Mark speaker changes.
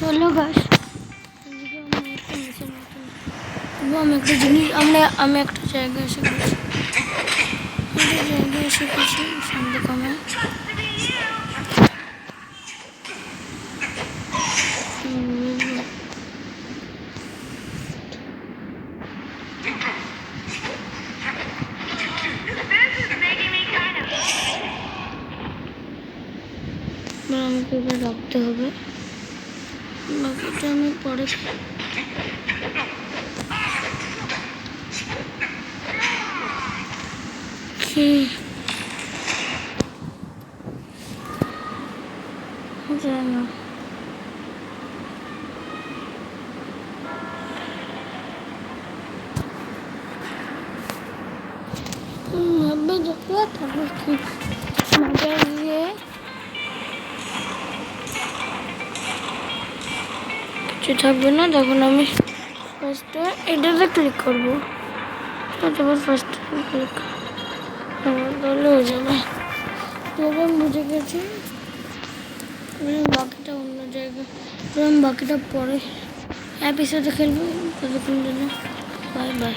Speaker 1: চলো গাছ আমি একটা জিনিস আমি একটা জায়গায় এসে গেছি সন্ধে কমে আমাকে এবার রাখতে হবে বাকিটা আমি পরে জানো ভাববে দেখো তারপর কি মজা দিয়ে কিছু থাকবে না তখন আমি ফার্স্টে এটাতে ক্লিক করবো তারপর ফার্স্টে ক্লিক তাহলে হয়ে যাবে এবার বুঝে গেছি বাকিটা অন্য জায়গায় বাকিটা পরে এপিসোডে খেলবো ততক্ষণ জন্য বাই বাই